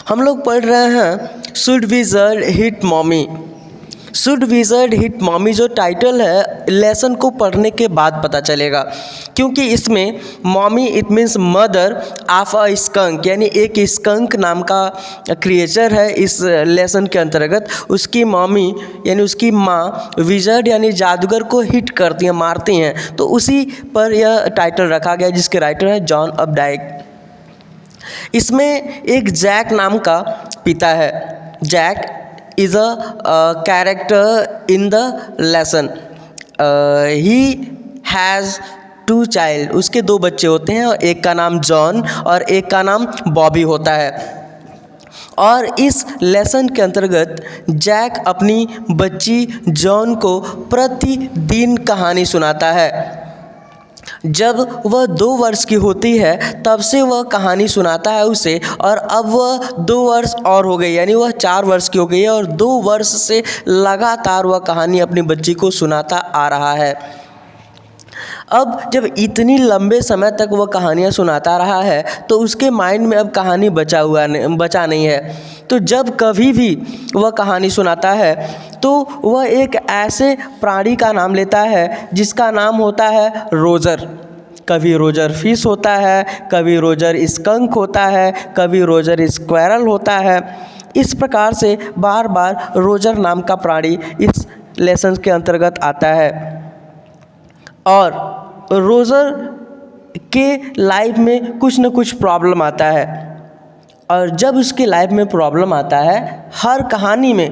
हम लोग पढ़ रहे हैं should wizard hit mommy. Should wizard hit mommy जो टाइटल है लेसन को पढ़ने के बाद पता चलेगा, क्योंकि इसमें mommy it means mother of a skunk, यानी एक स्कंक नाम का क्रिएचर है इस लेसन के अंतर्गत। उसकी मॉमी यानी उसकी माँ विज़र्ड यानी जादूगर को हिट करती हैं, मारती हैं, तो उसी पर यह टाइटल रखा गया, जिसके राइटर हैं जॉन अपडाइक। इसमें एक जैक नाम का पिता है। Jack is a character in the lesson. He has 2 child, उसके 2 बच्चे होते हैं, और एक का नाम जॉन और एक का नाम बॉबी होता है। और इस लेसन के अंतर्गत जैक अपनी बच्ची जॉन को प्रतिदिन कहानी सुनाता है। जब वह 2 वर्ष की होती है तब से वह कहानी सुनाता है उसे, और अब वह 2 वर्ष और हो गई, यानी वह 4 वर्ष की हो गई है, और 2 वर्ष से लगातार वह कहानी अपनी बच्ची को सुनाता आ रहा है। अब जब इतनी लंबे समय तक वह कहानियाँ सुनाता रहा है तो उसके माइंड में अब कहानी बचा नहीं है। तो जब कभी भी वह कहानी सुनाता है तो वह एक ऐसे प्राणी का नाम लेता है जिसका नाम होता है रोजर। कभी रोजर फिश होता है, कभी रोजर स्कंक होता है, कभी रोजर स्क्वेरल होता है। इस प्रकार से बार बार रोजर नाम का प्राणी इस लेसन के अंतर्गत आता है। और रोजर के लाइफ में कुछ न कुछ प्रॉब्लम आता है, और जब उसके लाइफ में प्रॉब्लम आता है, हर कहानी में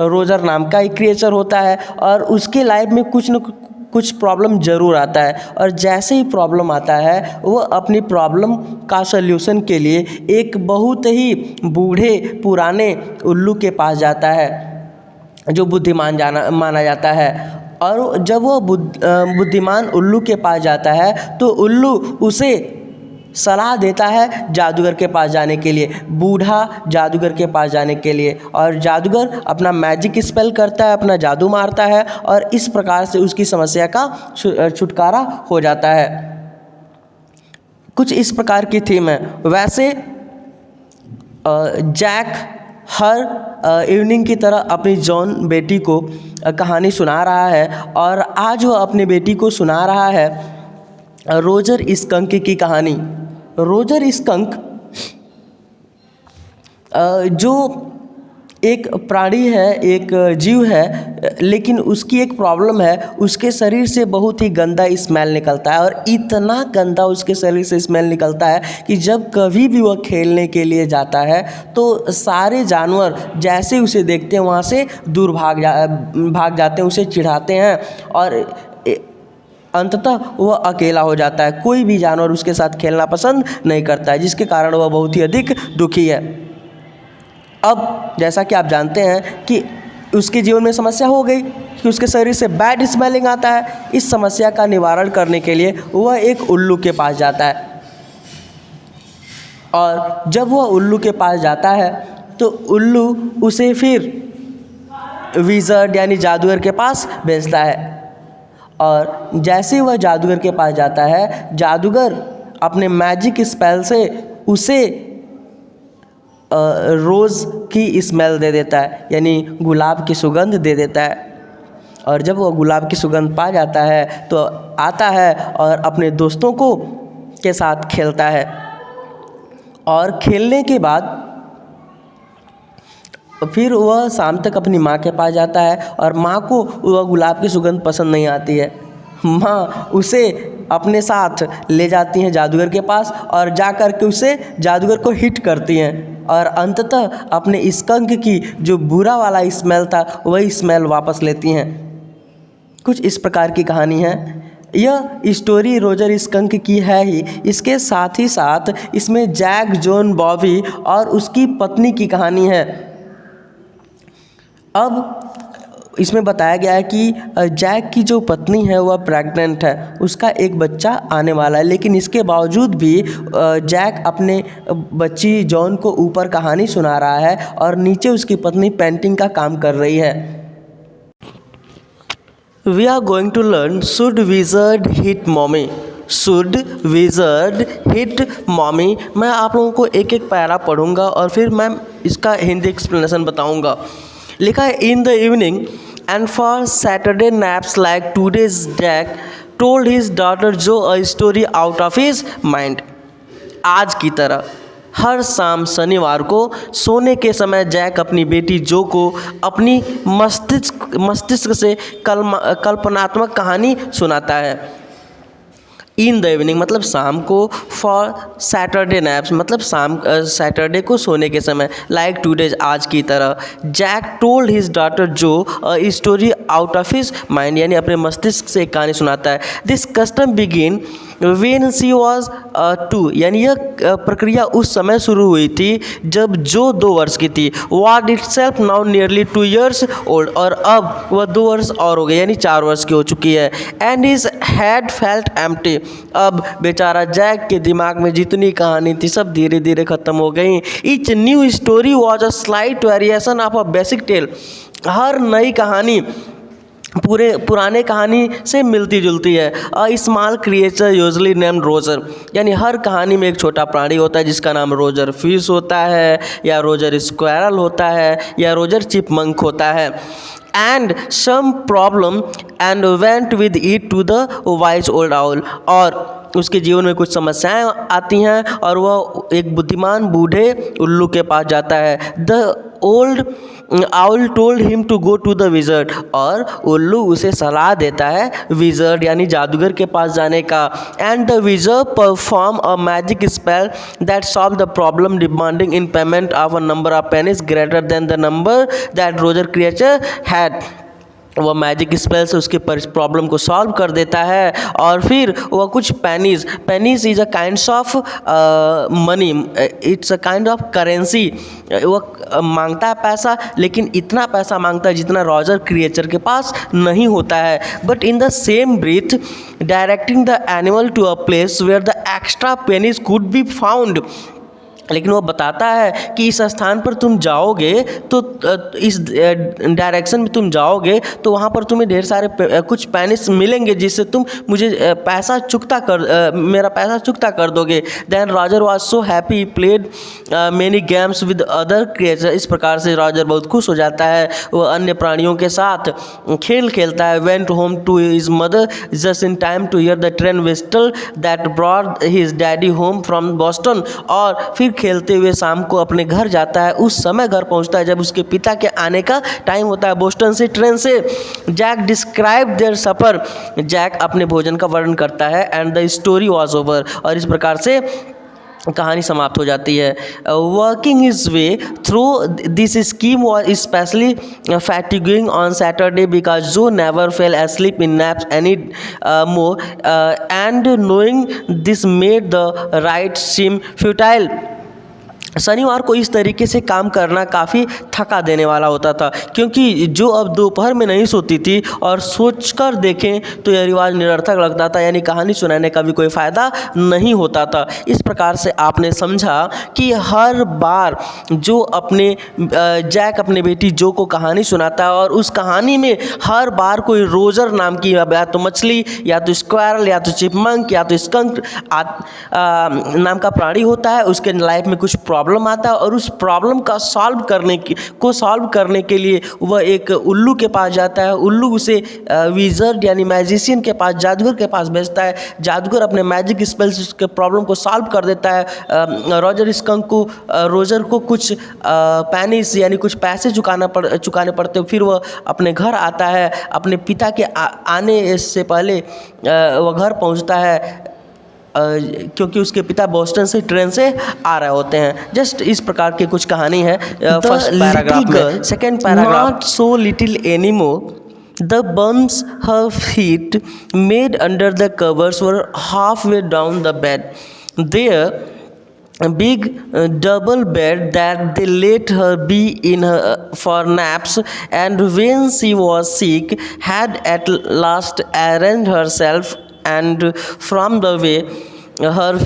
रोजर नाम का एक क्रिएचर होता है और उसके लाइफ में कुछ न कुछ प्रॉब्लम ज़रूर आता है। और जैसे ही प्रॉब्लम आता है वो अपनी प्रॉब्लम का सल्यूशन के लिए एक बहुत ही बूढ़े पुराने उल्लू के पास जाता है जो बुद्धिमान माना जाता है। और जब वो बुद्धिमान उल्लू के पास जाता है तो उल्लू उसे सलाह देता है जादूगर के पास जाने के लिए, बूढ़ा जादूगर के पास जाने के लिए। और जादूगर अपना मैजिक स्पेल करता है, अपना जादू मारता है, और इस प्रकार से उसकी समस्या का छुटकारा हो जाता है। कुछ इस प्रकार की थीम है। वैसे जैक हर इवनिंग की तरह अपनी जॉन बेटी को कहानी सुना रहा है, और आज वह अपनी बेटी को सुना रहा है रोजर स्कंक की कहानी। रोजर स्कंक जो एक प्राणी है, एक जीव है, लेकिन उसकी एक प्रॉब्लम है, उसके शरीर से बहुत ही गंदा स्मेल निकलता है। और इतना गंदा उसके शरीर से स्मेल निकलता है कि जब कभी भी वह खेलने के लिए जाता है तो सारे जानवर जैसे उसे देखते हैं वहाँ से दूर भाग जाते हैं, उसे चिढ़ाते हैं, और अंततः वह अकेला हो जाता है। कोई भी जानवर उसके साथ खेलना पसंद नहीं करता है, जिसके कारण वह बहुत ही अधिक दुखी है। अब जैसा कि आप जानते हैं कि उसके जीवन में समस्या हो गई कि उसके शरीर से बैड स्मेलिंग आता है। इस समस्या का निवारण करने के लिए वह एक उल्लू के पास जाता है, और जब वह उल्लू के पास जाता है तो उल्लू उसे फिर विज़र्ड यानी जादूगर के पास भेजता है। और जैसे ही वह जादूगर के पास जाता है, जादूगर अपने मैजिक स्पेल से उसे रोज़ की स्मेल दे देता है, यानी गुलाब की सुगंध दे देता है। और जब वह गुलाब की सुगंध पा जाता है तो आता है और अपने दोस्तों के साथ खेलता है। और खेलने के बाद फिर वह शाम तक अपनी माँ के पास जाता है, और माँ को वह गुलाब की सुगंध पसंद नहीं आती है। माँ उसे अपने साथ ले जाती हैं जादूगर के पास, और जा कर के उसे जादूगर को हिट करती हैं, और अंततः अपने स्कंक की जो बुरा वाला स्मेल था वही स्मेल वापस लेती हैं। कुछ इस प्रकार की कहानी है। यह स्टोरी रोजर स्कंक की है ही, इसके साथ ही साथ इसमें जैक, जॉन, बॉबी और उसकी पत्नी की कहानी है। अब इसमें बताया गया है कि जैक की जो पत्नी है वह प्रेग्नेंट है, उसका एक बच्चा आने वाला है, लेकिन इसके बावजूद भी जैक अपने बच्ची जॉन को ऊपर कहानी सुना रहा है और नीचे उसकी पत्नी पेंटिंग का काम कर रही है। We are going to learn should wizard hit mommy. Should wizard hit mommy. मैं आप लोगों को एक एक पैरा पढ़ूंगा और फिर मैं इसका हिंदी एक्सप्लेनेशन बताऊंगा। लिखा है in the evening and for Saturday naps like today's Jack told his daughter Jo a story out of his mind. आज की तरह हर शाम शनिवार को सोने के समय जैक अपनी बेटी जो को अपनी मस्तिष्क से कल्पनात्मक कहानी सुनाता है। इन द इवनिंग मतलब शाम को, फॉर सैटरडे नैप्स मतलब सैटरडे को सोने के समय, लाइक टूडेज आज की तरह, Jack told his daughter Jo a story out of his mind यानी अपने मस्तिष्क से एक कहानी सुनाता है। This custom begin when she was 2 यानी यह प्रक्रिया उस समय शुरू हुई थी जब जो 2 वर्ष की थी। What it self now nearly 2 years old और अब वह 2 वर्ष और हो गए यानी 4 वर्ष की हो चुकी है। And his had felt empty अब बेचारा जैक के दिमाग में जितनी कहानी थी सब धीरे धीरे ख़त्म हो गई। Each new story was a slight variation of a basic tale. हर नई कहानी पुराने कहानी से मिलती जुलती है। A small creature usually named Roger यानी हर कहानी में एक छोटा प्राणी होता है जिसका नाम रोजर फिश होता है या रोजर स्क्वायरल होता है या रोजर चिपमंक होता है। And some problem and went with it to the wise old owl और उसके जीवन में कुछ समस्याएं आती हैं और वह एक बुद्धिमान बूढ़े उल्लू के पास जाता है। The old owl told him to go to the wizard और उल्लू उसे सलाह देता है विजर्ड यानी जादूगर के पास जाने का। And the wizard perform a magic spell that solve the problem demanding in payment of a number of pennies greater than the number that Roger creature had. वह मैजिक स्पेल से उसके प्रॉब्लम को solve कर देता है और फिर वह कुछ pennies is a kind of money, it's a kind of currency. वह मांगता है पैसा लेकिन इतना पैसा मांगता है जितना रॉजर क्रिएचर के पास नहीं होता है। But in the same breath directing the animal to a place where the extra pennies could be found लेकिन वो बताता है कि इस स्थान पर तुम जाओगे तो इस डायरेक्शन में तुम जाओगे तो वहाँ पर तुम्हें ढेर सारे कुछ पेनिस मिलेंगे जिससे तुम मुझे मेरा पैसा चुकता कर दोगे। Then Roger was so happy played many games with other creature. इस प्रकार से रॉजर बहुत खुश हो जाता है, वह अन्य प्राणियों के साथ खेल खेलता है। Went home to his mother just in time to hear the train whistle that brought his daddy home from Boston और फिर खेलते हुए शाम को अपने घर जाता है। उस समय घर पहुंचता है जब उसके पिता के आने का टाइम होता है बोस्टन से ट्रेन से। Jack describe their supper Jack अपने भोजन का वर्णन करता है। And the story was over और इस प्रकार से कहानी समाप्त हो जाती है। Working his way through this scheme was specially fatiguing on Saturday because Jo never fell asleep in naps any more and knowing this made the right seem futile. शनिवार को इस तरीके से काम करना काफ़ी थका देने वाला होता था क्योंकि जो अब दोपहर में नहीं सोती थी और सोचकर देखें तो यह रिवाज निरर्थक लगता था यानी कहानी सुनाने का भी कोई फ़ायदा नहीं होता था। इस प्रकार से आपने समझा कि हर बार जो जैक अपने बेटी जो को कहानी सुनाता है और उस कहानी में हर बार कोई रोजर नाम की या तो मछली या तो स्क्वायरल या तो चिपमंक या तो स्कंक नाम का प्राणी होता है, उसके लाइफ में कुछ प्रॉब्लम आता है और उस प्रॉब्लम का सॉल्व करने के लिए वह एक उल्लू के पास जाता है। उल्लू उसे विजर्ड यानी मैजिशियन के पास, जादूगर के पास भेजता है। जादूगर अपने मैजिक स्पेल से उसके प्रॉब्लम को सॉल्व कर देता है। रोजर को कुछ पैनिस यानी कुछ पैसे चुकाने पड़ते, फिर वह अपने घर आता है। अपने पिता के आने से पहले वह घर पहुंचता है क्योंकि उसके पिता बोस्टन से ट्रेन से आ रहे होते हैं। जस्ट इस प्रकार की कुछ कहानी है फर्स्ट पैराग्राफ में। Second paragraph, not so little anymore the bumps her feet made under the covers were halfway down the bed. There a big double bed that they let her be in for naps, and when she was sick had at last arranged herself, and from the way her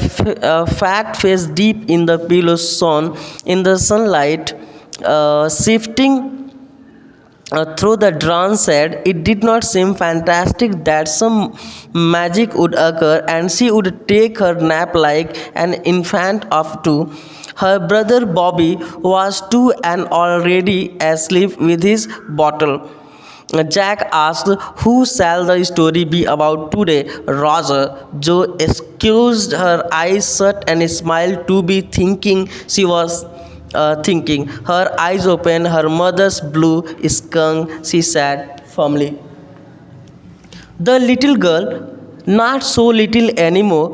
fat face deep in the pillow shone in the sunlight, shifting through the drone said it did not seem fantastic that some magic would occur and she would take her nap like an infant of two. Her brother Bobby was two and already asleep with his bottle. Jack asked, "Who shall the story be about today?" Roger. Jo excused her eyes shut and smiled to be thinking she was thinking. Her eyes open, her mother's blue skunk, she said firmly. The little girl, not so little anymore,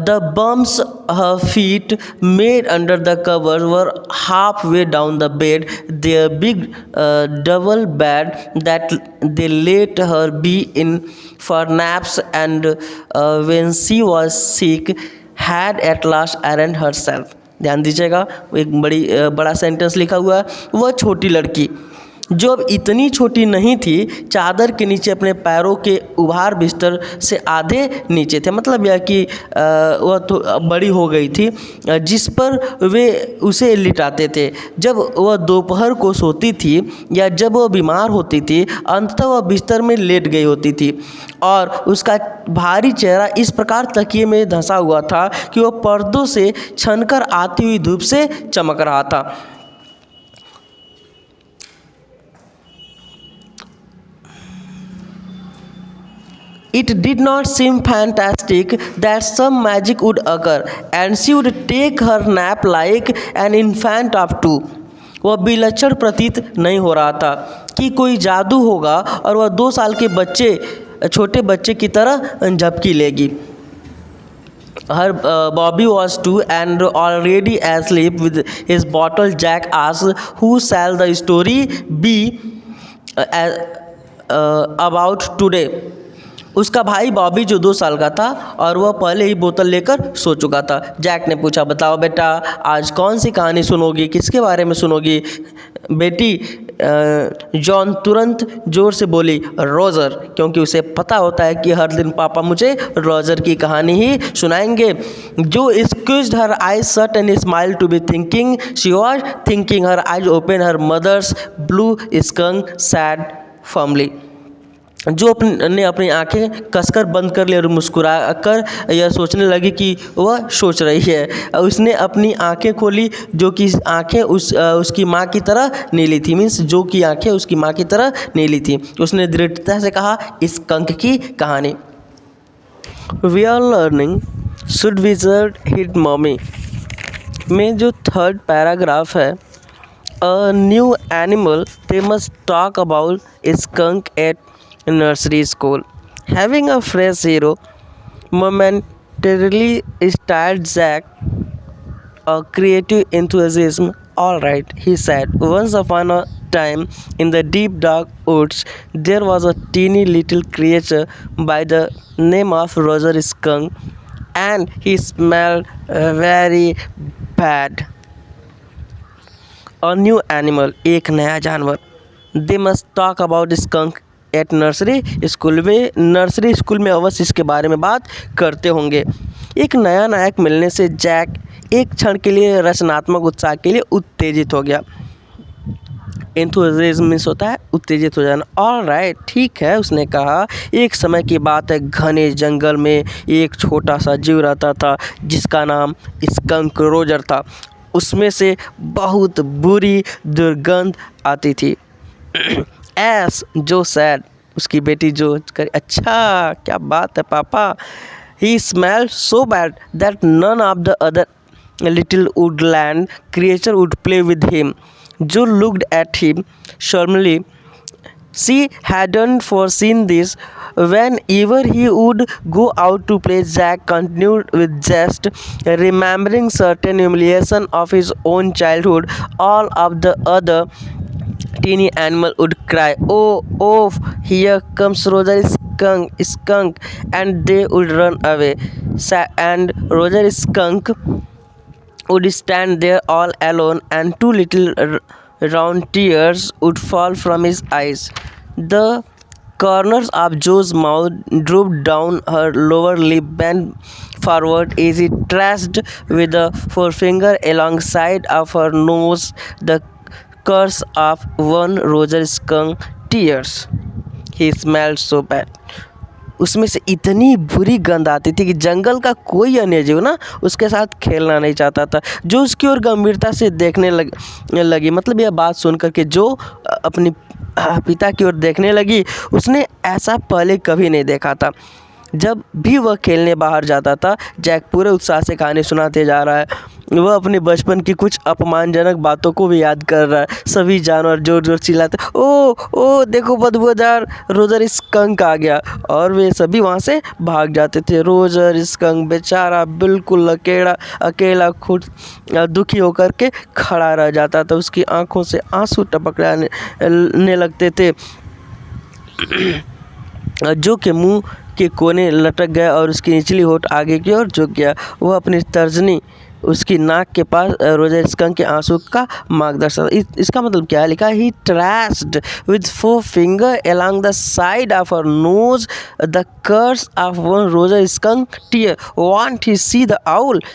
the bumps her feet made under the covers were halfway down the bed, their big double bed that they let her be in for naps and when she was sick had at last earned herself. ध्यान दीजिएगा, एक बड़ा sentence लिखा हुआ है। वह छोटी लड़की जो अब इतनी छोटी नहीं थी, चादर के नीचे अपने पैरों के उभार बिस्तर से आधे नीचे थे, मतलब यह कि वह तो बड़ी हो गई थी, जिस पर वे उसे लिटाते थे जब वह दोपहर को सोती थी या जब वह बीमार होती थी। अंततः वह बिस्तर में लेट गई होती थी और उसका भारी चेहरा इस प्रकार तकिए में धंसा हुआ था कि वह पर्दों से छनकर आती हुई धूप से चमक रहा था। It did not seem fantastic that some magic would occur and she would take her nap like an infant of two. वह विलक्षण प्रतीत नहीं हो रहा था कि कोई जादू होगा और वह 2 साल के छोटे बच्चे की तरह झपकी लेगी। Her Bobby was two and already asleep with his bottle. Jack asked, "Who shall the story be about today?" उसका भाई बॉबी जो 2 साल का था और वह पहले ही बोतल लेकर सो चुका था। जैक ने पूछा, "बताओ बेटा, आज कौन सी कहानी सुनोगी, किसके बारे में सुनोगी?" बेटी जॉन तुरंत ज़ोर से बोली, "रोजर," क्योंकि उसे पता होता है कि हर दिन पापा मुझे रोजर की कहानी ही सुनाएंगे। Jo squeezed her eyes shut and smile to be thinking, she was thinking, her eyes open, her mother's blue skunk said firmly. Jo ने अपनी आंखें कसकर बंद कर ली और मुस्कुरा कर यह सोचने लगी कि वह सोच रही है। उसने अपनी आंखें खोली जो कि आंखें उसकी माँ की तरह नीली थी, मीन्स जो कि आंखें उसकी माँ की तरह नीली थी। उसने दृढ़ता से कहा, "इस कंक की कहानी।" We are learning should wizard hit mommy में जो 3rd पैराग्राफ है, a new animal they must talk about skunk at nursery school. Having a fresh hero momentarily started Jack a creative enthusiasm. "All right," he said. "Once upon a time, in the deep dark woods, there was a teeny little creature by the name of Roger Skunk, and he smelled very bad." A new animal, एक नया जानवर। They must talk about skunk at nursery school, में nursery school में अवश्य इसके बारे में बात करते होंगे। एक नया नायक मिलने से जैक एक क्षण के लिए रचनात्मक उत्साह के लिए उत्तेजित हो गया। एंथुसियाज्म मीन्स होता है उत्तेजित हो जाना। ऑल राइट, ठीक है, उसने कहा। एक समय की बात है, घने जंगल में एक छोटा सा जीव रहता था जिसका नाम स्कंक रोजर था। उसमें से बहुत बुरी दुर्गंध आती थी। एस जो सैड, उसकी बेटी जो करे, "अच्छा, क्या बात है पापा." "He smelled so bad that none of the other little woodland creature would play with him." Jo looked at him solemnly. She hadn't foreseen this. Whenever he would go out to play, Jack continued with zest, remembering certain humiliation of his own childhood. All of the other teeny animal would cry, "Oh, oh, here comes Roger Skunk," and they would run away. And Roger Skunk would stand there all alone, and 2 little round tears would fall from his eyes. The corners of Joe's mouth drooped down, her lower lip bent forward as he traced with a forefinger alongside of her nose the curse of one Roger skunk tears. He smelled so bad. उसमें से इतनी बुरी गंध आती थी कि जंगल का कोई अन्य जीव ना उसके साथ खेलना नहीं चाहता था। जो उसकी ओर गंभीरता से देखने लगी, मतलब यह बात सुनकर के जो अपनी पिता की ओर देखने लगी, उसने ऐसा पहले कभी नहीं देखा था। जब भी वह खेलने बाहर जाता था, जैक पूरे उत्साह से कहानी सुनाते जा रहा है। वह अपने बचपन की कुछ अपमानजनक बातों को भी याद कर रहा है। सभी जानवर जोर जोर चिल्लाते, ओ ओ देखो बदबूदार रोजर स्कंक आ गया, और वे सभी वहाँ से भाग जाते थे। रोजर स्कंक बेचारा बिल्कुल अकेला खुद दुखी होकर के खड़ा रह जाता था। उसकी आंखों से आंसू टपकने लगते थे जो कि मुंह के कोने लटक गया और उसकी निचली होठ आगे की ओर झुक गया। वह अपनी तर्जनी उसकी नाक के पास रोजर स्कंक के आंसू का मार्गदर्शन। इसका मतलब क्या है? लिखा he traced with 4 finger along the side of her nose the curse of one roger skunk tear. Won't he see the owl?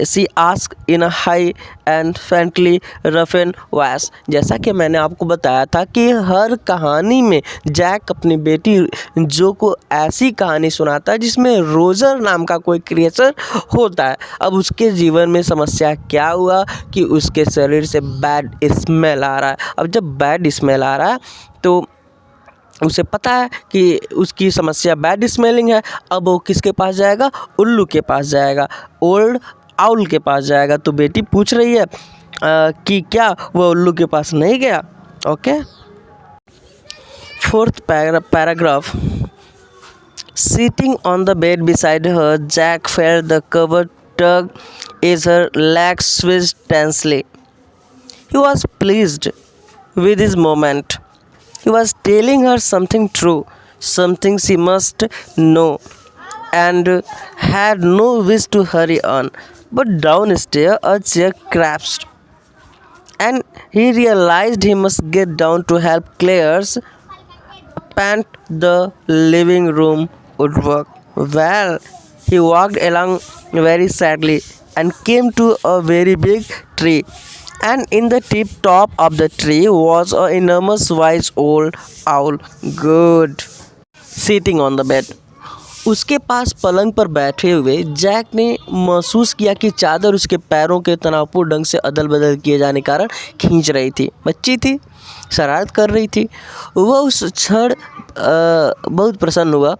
She asked in a high and faintly roughened voice. जैसा कि मैंने आपको बताया था कि हर कहानी में Jack अपनी बेटी जो को ऐसी कहानी सुनाता है जिसमें रोजर नाम का कोई क्रिएचर होता है। अब उसके जीवन में समस्या क्या हुआ कि उसके शरीर से बैड स्मेल आ रहा है। अब जब बैड स्मेल आ रहा है तो उसे पता है कि उसकी समस्या बैड स्मेलिंग है। अब वो किसके पास जाएगा? उल्लू के पास जाएगा, ओल्ड आउल के पास जाएगा। तो बेटी पूछ रही है कि क्या वह उल्लू के पास नहीं गया? Okay, 4th paragraph. Sitting on the bed beside her, Jack felt the cover tug as her legs switched tensely. He was pleased with his moment. He was telling her something true, something she must know, and had no wish to hurry on. But downstairs a chair collapsed, and he realized he must get down to help Claire's paint the living room woodwork. Well, he walked along very sadly and came to a very big tree. And in the tip top of the tree was an enormous wise old owl. Good. Sitting on the bed. उसके पास पलंग पर बैठे हुए Jack ने महसूस किया कि चादर उसके पैरों के तनावपूर्ण ढंग से अदल बदल किए जाने के कारण खींच रही थी। बच्ची थी, शरारत कर रही थी। वह उस क्षण बहुत प्रसन्न हुआ।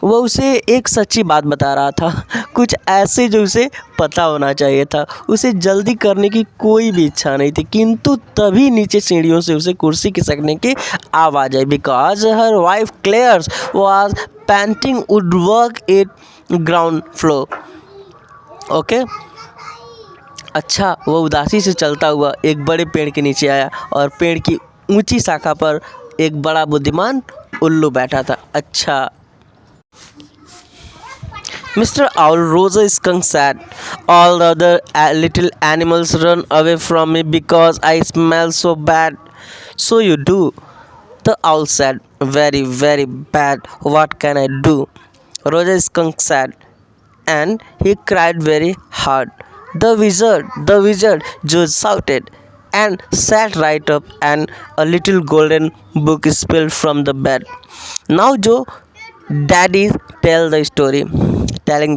वह उसे एक सच्ची बात बता रहा था, कुछ ऐसे जो उसे पता होना चाहिए था। उसे जल्दी करने की कोई भी इच्छा नहीं थी, किंतु तभी नीचे सीढ़ियों से उसे कुर्सी खिसकने की आवाज़ आई। Because her wife Clare's was painting woodwork at ground floor. Okay, अच्छा, वह उदासी से चलता हुआ एक बड़े पेड़ के नीचे आया और पेड़ की ऊंची शाखा पर एक बड़ा बुद्धिमान उल्लू बैठा था। अच्छा, Mr. Owl, Roger Skunk said, all the other little animals run away from me because I smell so bad. So you do, the owl said. Very, very bad. What can I do? Roger Skunk said, and he cried very hard. The wizard, George shouted, and sat right up, and a little golden book spilled from the bed. Now, Joe, Daddy, telling the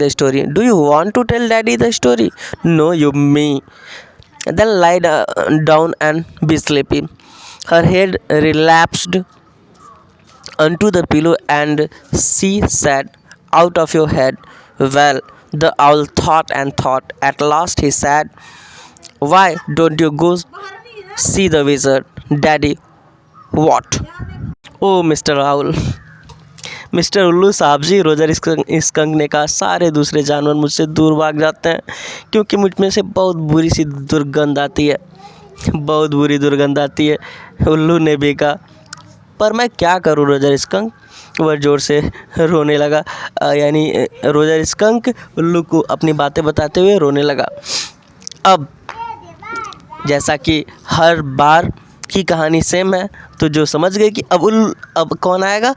story. Do you want to tell Daddy the story? No, you me. Then lie down and be sleepy. Her head relapsed onto the pillow and she said, out of your head. Well, the owl thought and thought. At last he said, why don't you go see the wizard? Daddy, what? Oh, Mr. Owl. Mister उल्लू साहब जी, Roger skunk ने कहा, सारे दूसरे जानवर मुझसे दूर भाग जाते हैं क्योंकि मुझ में से बहुत बुरी सी दुर्गंध आती है, बहुत बुरी दुर्गंध आती है। उल्लू ने भी कहा, पर मैं क्या करूं रोजर स्कंक? वह ज़ोर से रोने लगा। यानी रोजर स्कंक उल्लू को अपनी बातें बताते हुए रोने लगा। अब जैसा कि हर बार की कहानी सेम है, तो जो समझ गए कि अब कौन आएगा?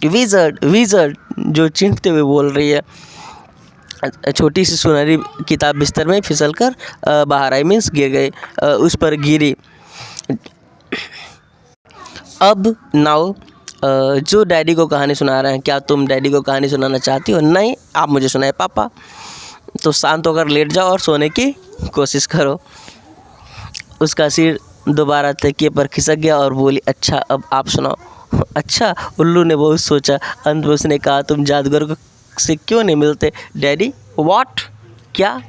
विज़र्ड, जो चींखते हुए बोल रही है। छोटी सी सुनहरी किताब बिस्तर में फिसल कर बाहर आई, मीन्स गिर गई, उस पर गिरी। अब नाउ जो डैडी को कहानी सुना रहे हैं, क्या तुम डैडी को कहानी सुनाना चाहती हो? नहीं, आप मुझे सुनाए पापा। तो शांत होकर लेट जाओ और सोने की कोशिश करो। उसका सिर दोबारा तकिए पर खिसक गया और बोली, अच्छा अब आप सुनाओ। अच्छा, उल्लू ने बहुत सोचा। अंत में उसने कहा, तुम जादूगर को से क्यों नहीं मिलते डैडी? व्हाट? क्या?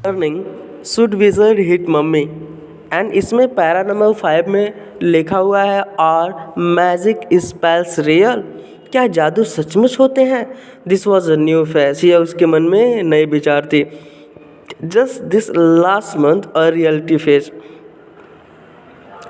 Earning should wizard hit mummy. And इसमें पैरा नंबर 5 में लिखा हुआ है, आर मैजिक स्पेल्स रियल? क्या जादू सचमुच होते हैं? This was a new face. यह उसके मन में नई विचार थी। Just this last month a reality phase.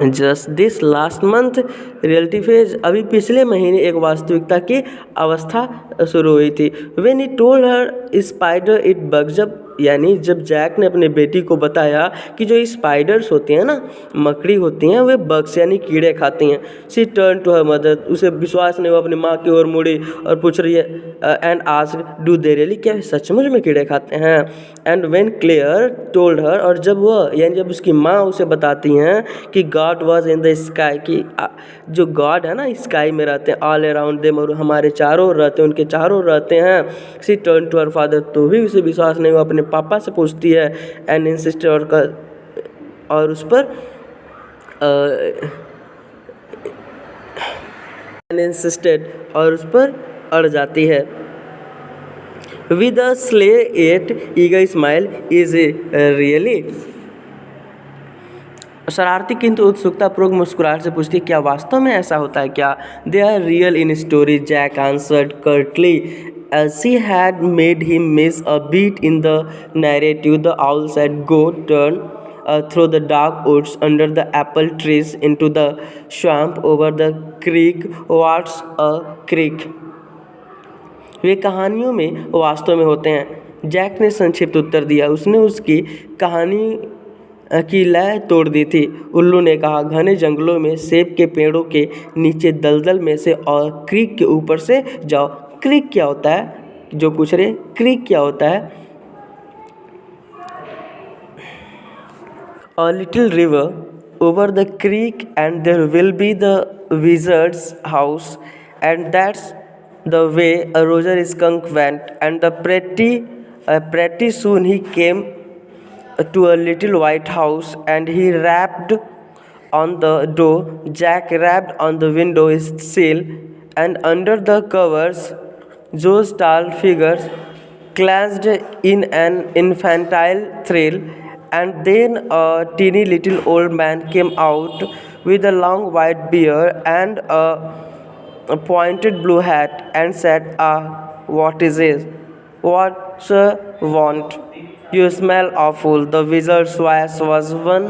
Just this last month reality phase, अभी पिछले महीने एक वास्तविकता की अवस्था शुरू हुई थी। When he told her spider it bug, जब यानी जब जैक ने अपने बेटी को बताया कि जो स्पाइडर्स होती हैं ना, मकड़ी होती हैं, वे बग्स यानी कीड़े खाती हैं। सी टर्न टू हर मदर, उसे विश्वास नहीं हुआ, अपनी माँ की ओर मुड़ी और पूछ रही है and asked, do they really? क्या सचमुच में कीड़े खाते हैं? And when Claire told her, और जब वह यानी जब उसकी माँ उसे बताती हैं कि God was in the sky, कि जो गॉड है ना स्काई में रहते हैं, ऑल अराउंड देम, और हमारे चारों ओर रहते हैं, उनके चारों ओर रहते हैं। सी टर्न टू हर फादर, तो भी उसे विश्वास नहीं हुआ, अपने पापा से पूछती है। एंड इंसिस्टेड, और उस पर इंसिस्टेड, और उस पर अड़ जाती है। With a sly at eager smile, is really? शरारती किंतु उत्सुकतापूर्वक मुस्कुराहट से पूछती है, क्या वास्तव में ऐसा होता है क्या? They are real in story, Jack answered curtly, as she had made him miss a beat in the narrative. The owl said, go turn through the dark woods under the apple trees into the swamp over the creek. What's a creek? वे कहानियों में वास्तव में होते हैं, Jack ने संक्षिप्त उत्तर दिया। उसने उसकी कहानी की लय तोड़ दी थी। उल्लू ने कहा, घने जंगलों में सेब के पेड़ों के नीचे दलदल में से और क्रीक के ऊपर से जाओ। क्रीक क्या होता है? जो पूछ रहे, क्रीक क्या होता है? A little river over the creek and there will be the wizard's house, and that's the way Roger Skunk went. And pretty soon he came to a little white house, and he rapped on the door. Jack rapped on the window sill, and under the covers those tall figures clashed in an infantile thrill. And then a teeny little old man came out with a long white beard and a pointed blue hat and said, ah, what is it? What's a want? You smell awful. The wizard's voice was one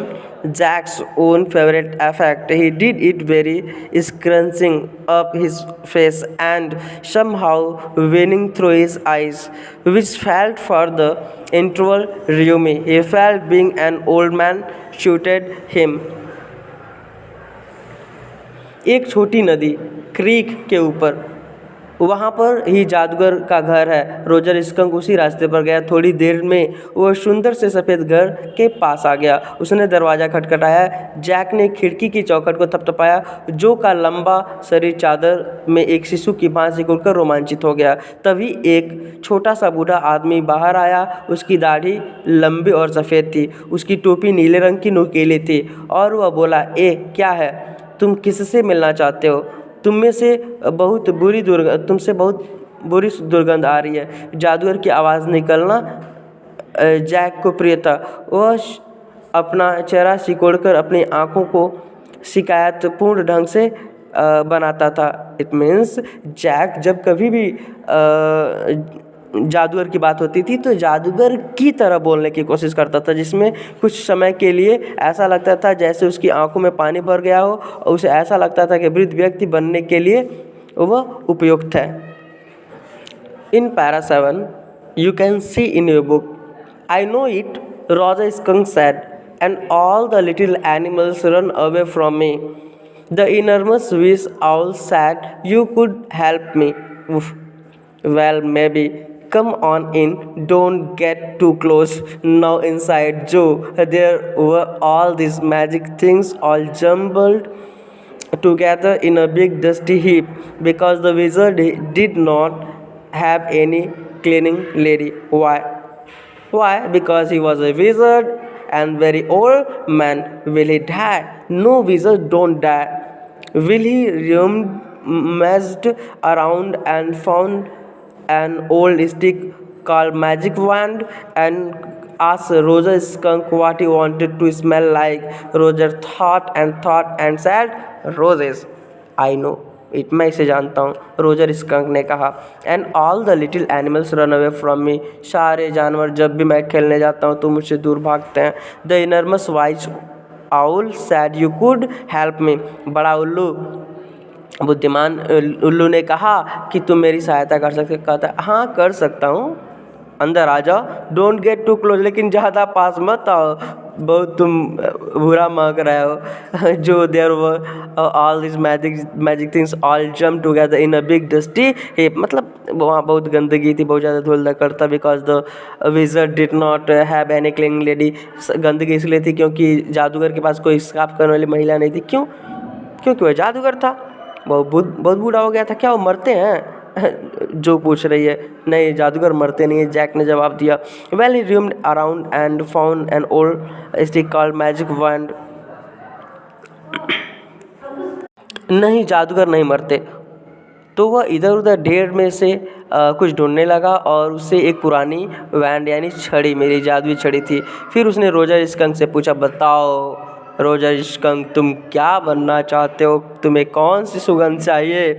Jack's own favorite effect. He did it very scrunching up his face and somehow winning through his eyes, which felt for the interval roomy. He felt being an old man suited him. एक छोटी नदी creek के ऊपर, वहाँ पर ही जादूगर का घर है। रोजर स्कंक उसी रास्ते पर गया। थोड़ी देर में वह सुंदर से सफ़ेद घर के पास आ गया। उसने दरवाज़ा खटखटाया। जैक ने खिड़की की चौखट को थपथपाया। जो का लंबा शरीर चादर में एक शिशु की भांति सिकुड़कर रोमांचित हो गया। तभी एक छोटा सा बूढ़ा आदमी बाहर आया। उसकी दाढ़ी लंबी और सफ़ेद थी, उसकी टोपी नीले रंग की नुकीली थी, और वह बोला, ए क्या है, तुम किससे मिलना चाहते हो? तुमसे बहुत बुरी दुर्गंध आ रही है। जादूगर की आवाज़ निकलना जैक को प्रिय था। वह अपना चेहरा सिकोड़कर अपनी आँखों को शिकायतपूर्ण ढंग से बनाता था। इट मीन्स जैक जब कभी भी जादूगर की बात होती थी तो जादूगर की तरह बोलने की कोशिश करता था, जिसमें कुछ समय के लिए ऐसा लगता था जैसे उसकी आंखों में पानी भर गया हो, और उसे ऐसा लगता था कि वृद्ध व्यक्ति बनने के लिए वह उपयुक्त है। In para 7 you can see in your book, I know it, Roger Skunk said, and all the little animals run away from me. The enormous wish owl said, you could help me. Oof. Well, maybe. Come on in, don't get too close. Now inside Joe, there were all these magic things all jumbled together in a big dusty heap because the wizard did not have any cleaning lady. Why? Why? Because he was a wizard and very old man. Will he die? No, wizard don't die. Will he rummaged around and found an old stick called magic wand and asked Roger skunk what he wanted to smell like. Roger thought and said, roses. I know. मैं इसे जानता हूँ, Roger skunk ने कहा। And all the little animals run away from me, सारे जानवर जब भी मैं खेलने जाता हूँ तो मुझसे दूर भागते हैं। The enormous wise owl said you could help me, बड़ा उल्लू बुद्धिमान उल्लू ने कहा कि तुम मेरी सहायता कर सकते। कहता हाँ कर सकता हूँ, अंदर आ जाओ, डोंट गेट टू क्लोज, लेकिन ज़्यादा पास मत आओ, बहुत तुम बुरा महक रहे हो। जो there were all this magic things all jump together in a big dusty heap, मतलब वहाँ बहुत गंदगी थी, बहुत ज़्यादा धूल धक्कड़ था। Because the wizard did not have any cleaning lady, गंदगी इसलिए थी क्योंकि जादूगर के पास कोई साफ करने वाली महिला नहीं थी। क्यों? क्योंकि वह जादूगर था, बहुत बूढ़ा हो गया था। क्या वो मरते हैं? जो पूछ रही है, नहीं जादूगर मरते नहीं है, जैक ने जवाब दिया। Well he roamed around and found an old stick called magic wand, नहीं जादूगर नहीं मरते। तो वह इधर उधर ढेर में से कुछ ढूंढने लगा और उससे एक पुरानी वैंड यानी छड़ी, मेरी जादुई छड़ी थी। फिर उसने रोजर स्कंक से पूछा, बताओ रोजर स्कंक तुम क्या बनना चाहते हो, तुम्हें कौन सी सुगंध चाहिए?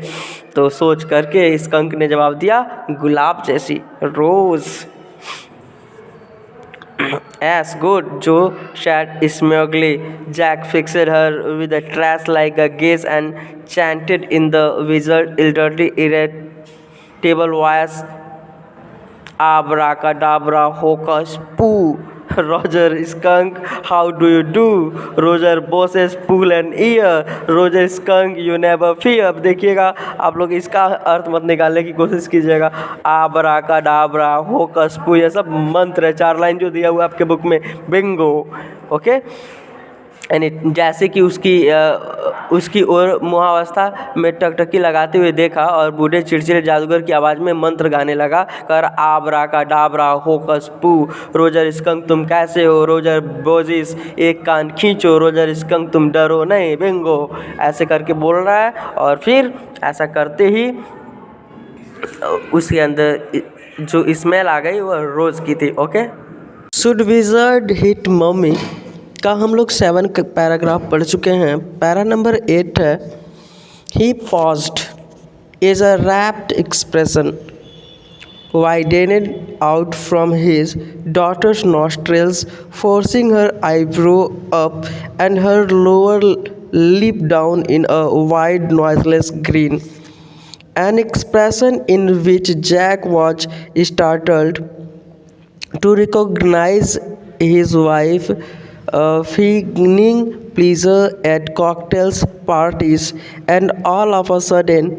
तो सोच करके स्कंक ने जवाब दिया, गुलाब जैसी, रोज़। As good, Joe said smugly. Jack fixed her with a trash-like a gaze and chanted in the wizard's elderly, irritable voice, "Abracadabra, hocus poo." Roger skunk, how do you do? Roger bosses pull an ear. Roger skunk, you never fear. अब देखिएगा, आप लोग इसका अर्थ मत निकालने की कोशिश कीजिएगा। आबराकाडाबरा, होकस पू, ये सब मंत्र है, 4 लाइन जो दिया हुआ आपके बुक में, बिंगो। ओके, यानी जैसे कि उसकी ओर मुहावस्था में टकटकी लगाते हुए देखा और बूढ़े चिड़चिड़े जादूगर की आवाज़ में मंत्र गाने लगा, कर आबरा का डाबरा होकस पू, रोजर स्कंक तुम कैसे हो, रोजर बोजिस एक कान खींचो, रोजर स्कंक तुम डरो नहीं, बिंगो, ऐसे करके बोल रहा है। और फिर ऐसा करते ही उसके अंदर जो स्मेल आ गई वह रोज़ की थी। Okay, should wizard hit mummy का हम लोग 7 पैराग्राफ पढ़ चुके हैं। पैरा नंबर 8 है, he paused is a rapt expression widened out from his daughter's nostrils, forcing her eyebrow up and her lower lip down in a wide noiseless grin, an expression in which Jack was startled to recognize his wife, feigning pleasure at cocktails parties, and all of a sudden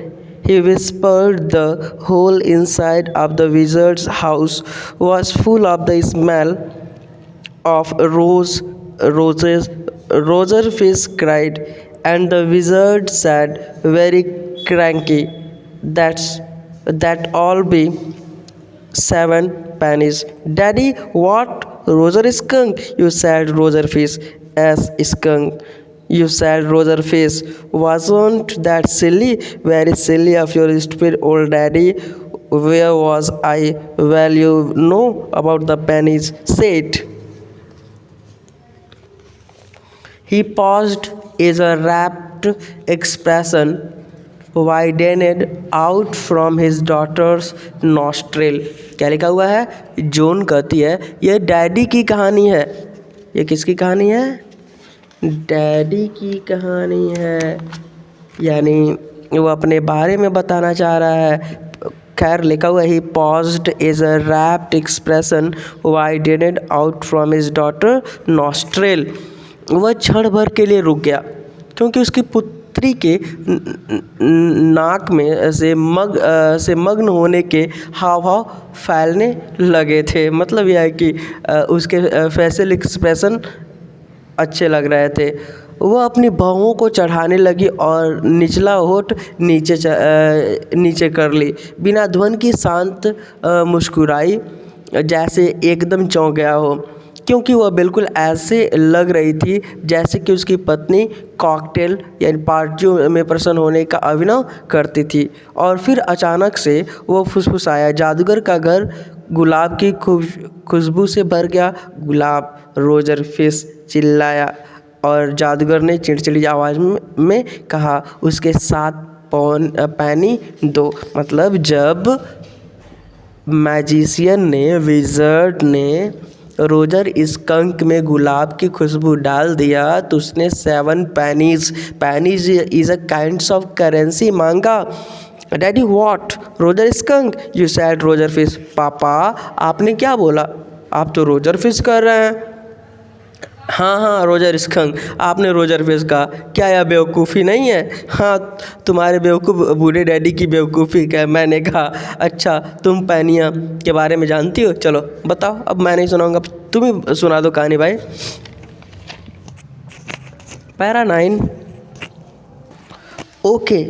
he whispered the whole inside of the wizard's house was full of the smell of roses. Roger Fish cried, and the wizard said, very cranky, that all be 7 pennies. Daddy, what? Roger Skunk, you said Roger Fish. Yes, Skunk, you said Roger Fish. Wasn't that silly? Very silly of your stupid old daddy. Where was I? Well, you know about the pennies. Say it. He paused is a rapt expression widened out from his daughter's nostril. क्या लिखा हुआ है? John कहती है यह daddy की कहानी है। ये किसकी कहानी है? डैडी की कहानी है, यानी वो अपने बारे में बताना चाह रहा है। खैर लिखा हुआ he paused is a rapt expression वाइडेड out from his daughter nostril. वह क्षण भर के लिए रुक गया क्योंकि उसकी पुत्री के नाक में से मग्न होने के हाव भाव फैलने लगे थे। मतलब यह है कि उसके फेशियल एक्सप्रेशन अच्छे लग रहे थे। वह अपनी बाहों को चढ़ाने लगी और निचला होठ नीचे कर ली। बिना ध्वनि की शांत मुस्कुराई, जैसे एकदम चौंक गया हो, क्योंकि वह बिल्कुल ऐसे लग रही थी जैसे कि उसकी पत्नी कॉकटेल यानी पार्टियों में प्रसन्न होने का अभिनव करती थी। और फिर अचानक से वो फुसफुसाया, जादूगर का घर गुलाब की खुशबू से भर गया। गुलाब, रोजर फिश चिल्लाया और जादूगर ने चिड़चिड़ी आवाज़ में कहा, उसके साथ पैनी दो। मतलब जब मैजिशियन ने, विज़र्ड ने रोजर स्कंक में गुलाब की खुशबू डाल दिया तो उसने 7 pennies is a kinds of currency मांगा। Daddy what? Roger skunk, you said Roger fish. पापा, आपने क्या बोला? आप तो रोजर फिश कर रहे हैं। हाँ रोजर स्कंक, आपने रोजर फिश कहा। क्या यह बेवकूफ़ी नहीं है? हाँ, तुम्हारे बेवकूफ़ बूढ़े डैडी की बेवकूफ़ी क्या? मैंने कहा, अच्छा तुम पैनिया के बारे में जानती हो? चलो बताओ। अब मैं नहीं सुनाऊंगा, तुम ही सुना दो कहानी भाई। Para 9। Okay,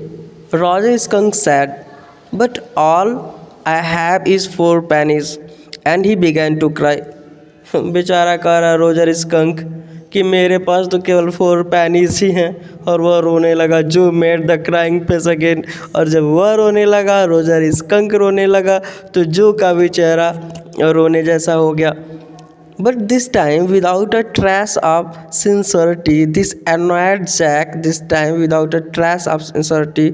Roger skunk said, but all I have is 4 pennies and he began to cry. बेचारा कह रहा रोजर स्कंक कि मेरे पास तो केवल 4 pennies ही हैं, और वह रोने लगा। जो made the crying face again. और जब वह रोने लगा, रोजर स्कंक रोने लगा, तो जो का भी चेहरा रोने जैसा हो गया। But this time without a trace of sincerity, this annoyed Jack. This time without a trace of sincerity.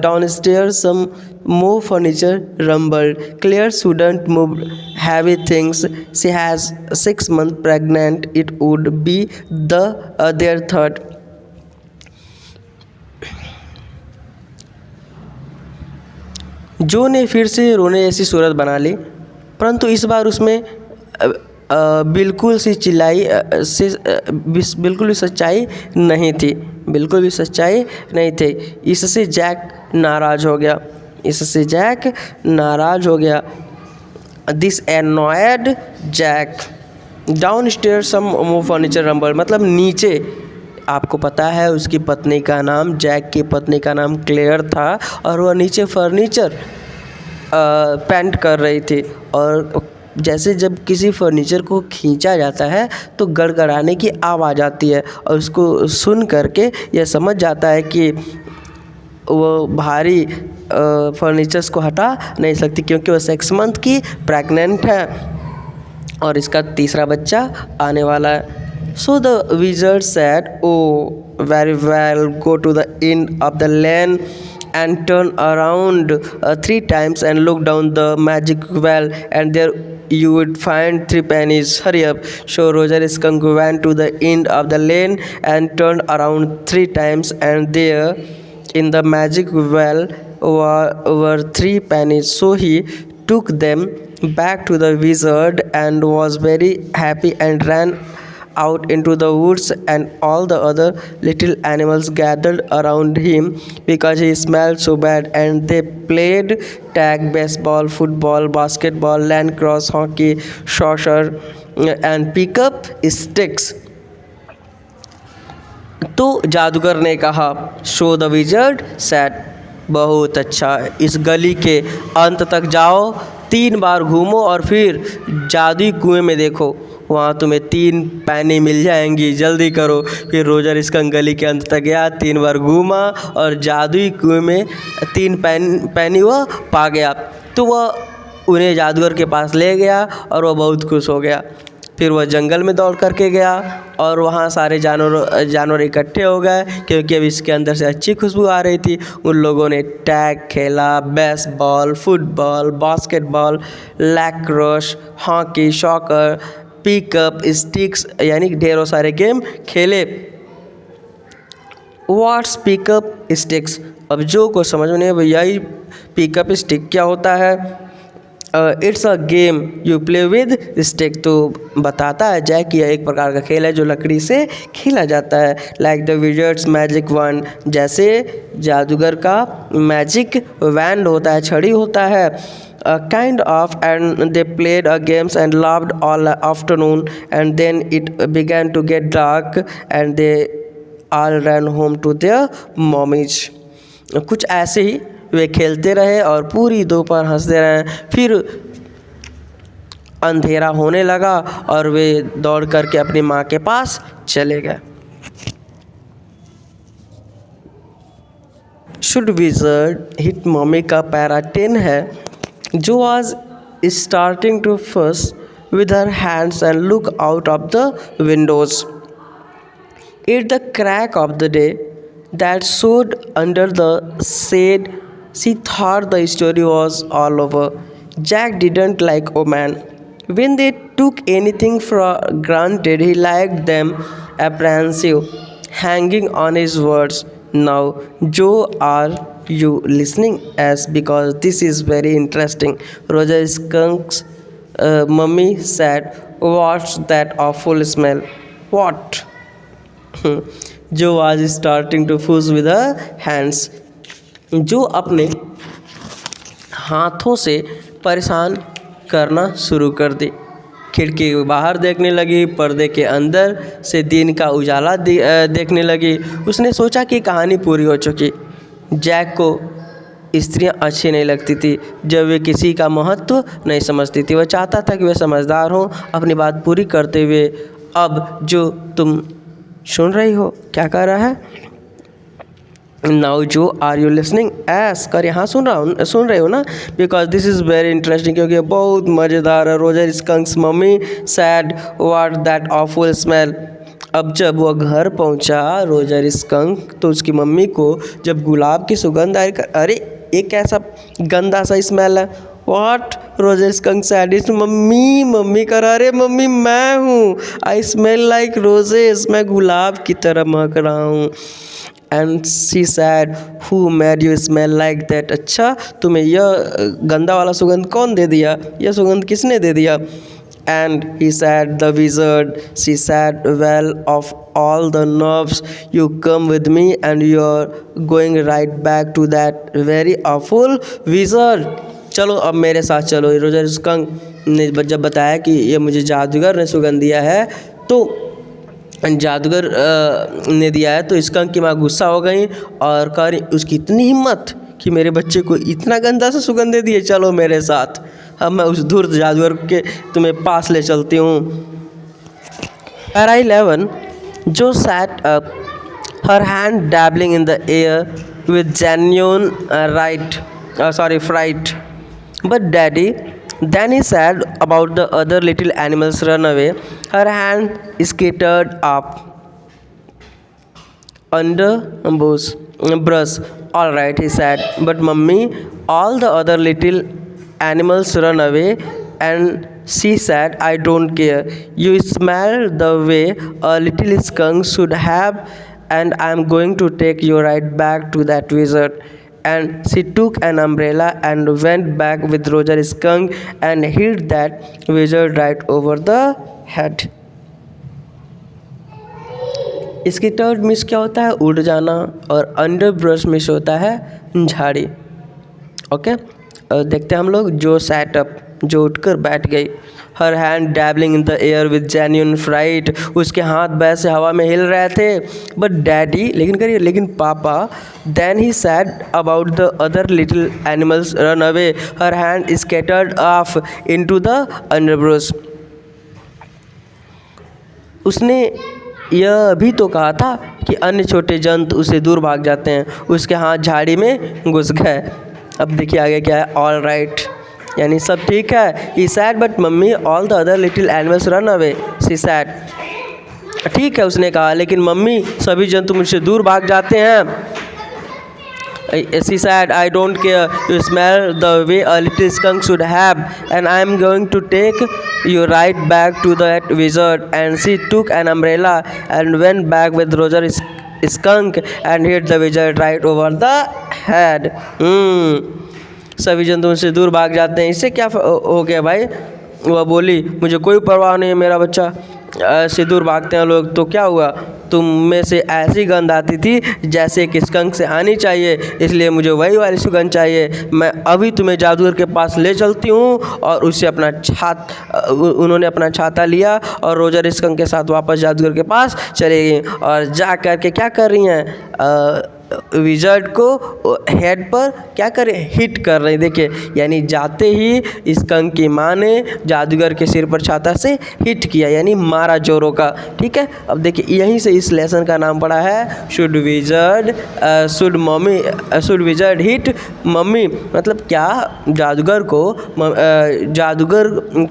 Downstairs some more furniture rumbled. Claire shouldn't move heavy things. She has 6 months pregnant. It would be their third. जो ने फिर से रोने जैसी सूरत बना ली, परंतु इस बार उसमें बिल्कुल सी सच्चाई नहीं थी। बिल्कुल भी सच्चाई नहीं थी। इससे जैक नाराज़ हो गया। This annoyed Jack. Down stair some more furniture rumble, मतलब नीचे, आपको पता है उसकी पत्नी का नाम, जैक की पत्नी का नाम क्लेयर था, और वह नीचे फर्नीचर पेंट कर रही थी। और जैसे जब किसी फर्नीचर को खींचा जाता है तो गड़गड़ाने की आवाज़ आती है, और उसको सुन करके यह समझ जाता है कि वो भारी फर्नीचर्स को हटा नहीं सकती, क्योंकि वह 6 मंथ की प्रेग्नेंट है और इसका तीसरा बच्चा आने वाला है। So the wizard said, oh very well, go to the end of the lane and turn around 3 times and look down the magic well, and there you would find 3 pennies. Hurry up. So Roger Skunk went to the end of the lane and turned around 3 times, and there in the magic well were 3 pennies. So he took them back to the wizard and was very happy and ran out into the woods, and all the other little animals gathered around him because he smelled so bad, and they played tag, baseball, football, basketball, lacrosse, hockey, soccer and pick up sticks. तो जादूगर ने कहा, show the wizard said, बहुत अच्छा, इस गली के अंत तक जाओ, 3 बार घूमो और फिर जादुई कुएं में देखो, वहाँ तुम्हें 3 पैनी मिल जाएंगी, जल्दी करो। फिर रोजर स्कंक गली के अंत तक गया, 3 बार घूमा और जादुई कुएं में 3 पैनी वह पा गया। तो वह उन्हें जादूगर के पास ले गया और वह बहुत खुश हो गया। फिर वह जंगल में दौड़ करके गया और वहाँ सारे जानवर इकट्ठे हो गए, क्योंकि अब इसके अंदर से अच्छी खुशबू आ रही थी। उन लोगों ने टैग खेला, baseball, football, basketball, lacrosse, hockey, soccer, pickup sticks, यानी ढेरों सारे गेम खेले। What's pickup sticks? अब जो को समझ में नहीं भैया ये पिकअप स्टिक क्या होता है। It's a game you play with stick. तो बताता है जैक कि यह एक प्रकार का खेल है जो लकड़ी से खेला जाता है। Like the wizards magic wand, जैसे जादूगर का मैजिक वैंड होता है, छड़ी होता है। Kind of, and they played games and laughed all afternoon, and then it began to get dark, and they all ran home to their mommies. कुछ ऐसे ही वे खेलते रहे और पूरी दोपहर हंसते रहे। फिर अंधेरा होने लगा और वे दौड़ करके अपनी माँ के पास चले गए। शुड विज़र्ड हिट मम्मी का पैरा 10 है। जो was starting to fuss with her hands and look out of the windows. At the crack of the day that showed under the shade, she thought the story was all over. Jack didn't like Oman. When they took anything for granted, he liked them apprehensive, hanging on his words. Now, Joe, are you listening? As because this is very interesting. Roger Skunk's mummy said, "What's that awful smell?" What? Joe was starting to fuss with her hands. जो अपने हाथों से परेशान करना शुरू कर दी। खिड़की के बाहर देखने लगी, पर्दे के अंदर से दिन का उजाला देखने लगी। उसने सोचा कि कहानी पूरी हो चुकी। जैक को स्त्रियां अच्छी नहीं लगती थी जब वे किसी का महत्व नहीं समझती थी। वह चाहता था कि वे समझदार हों, अपनी बात पूरी करते हुए। अब जो तुम सुन रही हो क्या कह रहा है? नाउ जो आर यू लिसनिंग? एस कर यहाँ सुन रहे हो ना? Because this is very interesting, क्योंकि बहुत मज़ेदार है। Roger skunk's mummy said what that awful smell. अब जब वह घर पहुंचा रोजर स्कंक, तो उसकी मम्मी को जब गुलाब की सुगंध आई, अरे ये कैसा गंदा सा स्मेल है। व्हाट? Roger skunk sad. इस मम्मी कर, अरे मम्मी मैं हूँ, आई स्मेल लाइक रोजेस, मैं गुलाब की तरह महक रहा हूँ। And she said, who made you smell like that? अच्छा, तुम्हें यह गंदा वाला सुगंध कौन दे दिया? यह सुगंध किसने दे दिया? And he said, the wizard. She said, well, of all the nerves, you come with me and you're going right back to that very awful wizard. चलो अब मेरे साथ चलो। रोजर स्कंक ने जब बताया कि ये मुझे जादूगर ने सुगंध दिया है, तो जादूगर ने दिया है, तो स्कंक की माँ गुस्सा हो गई और कह रही, उसकी इतनी हिम्मत कि मेरे बच्चे को इतना गंदा सा सुगंध दे दिए, चलो मेरे साथ, अब मैं उस धूर्त जादूगर के तुम्हें पास ले चलती हूँ। पैरा 11, जो sat up, her hand dabbling in the air with genuine fright. But Daddy, then he said about the other little animals run away. Her hand skittered up under brush. All right, he said, but Mummy, all the other little animals run away. And she said, I don't care. You smell the way a little skunk should have, and I'm going to take you right back to that wizard. And she took an umbrella and went back with Roger Skunk and hit that wizard right over the head. इसकी third miss क्या होता है? उड़ जाना। और under brush miss होता है झाड़ी। ओके, देखते हैं हम लोग। जो सैट अप, जो उठकर बैठ गई। Her hand dabbling in the air with genuine fright, उसके हाथ वैसे हवा में हिल रहे थे। बट डैडी, लेकिन पापा, then he said about the other little animals run away, her hand scattered off into the underbrush. उसने यह भी तो कहा था कि अन्य छोटे जंतु उसे दूर भाग जाते हैं, उसके हाथ झाड़ी में घुस गए। अब देखिए आगे क्या है। ऑल राइट, यानी सब ठीक है। He said but mummy, all the other little animals run away. She said, ठीक है उसने कहा, लेकिन मम्मी सभी जंतु मुझसे दूर भाग जाते हैं। She said, I don't care. You smell the way a little skunk should have, and I am going to take you right back to that wizard. And she took an umbrella and went back with Roger Skunk and hit the wizard right over the head. सभी जंतु उनसे दूर भाग जाते हैं, इससे क्या हो गया भाई? वह बोली, मुझे कोई परवाह नहीं है, मेरा बच्चा से दूर भागते हैं लोग, तो क्या हुआ? तुम में से ऐसी गंध आती थी जैसे कि स्कंक से आनी चाहिए, इसलिए मुझे वही वाली सुगंध चाहिए। मैं अभी तुम्हें जादूगर के पास ले चलती हूँ। और उससे उन्होंने अपना छाता लिया और रोजर स्कंक के साथ वापस जादूगर के पास चले गई और जा कर के क्या कर रही हैं, विजर्ड को हेड पर क्या करे, हिट कर रही। देखिए, यानी जाते ही स्कंक की माँ ने जादूगर के सिर पर छाता से हिट किया, यानी मारा जोरों का। ठीक है, अब देखिए यहीं से इस लेसन का नाम पड़ा है शुड विजर्ड हिट मम्मी। मतलब क्या जादूगर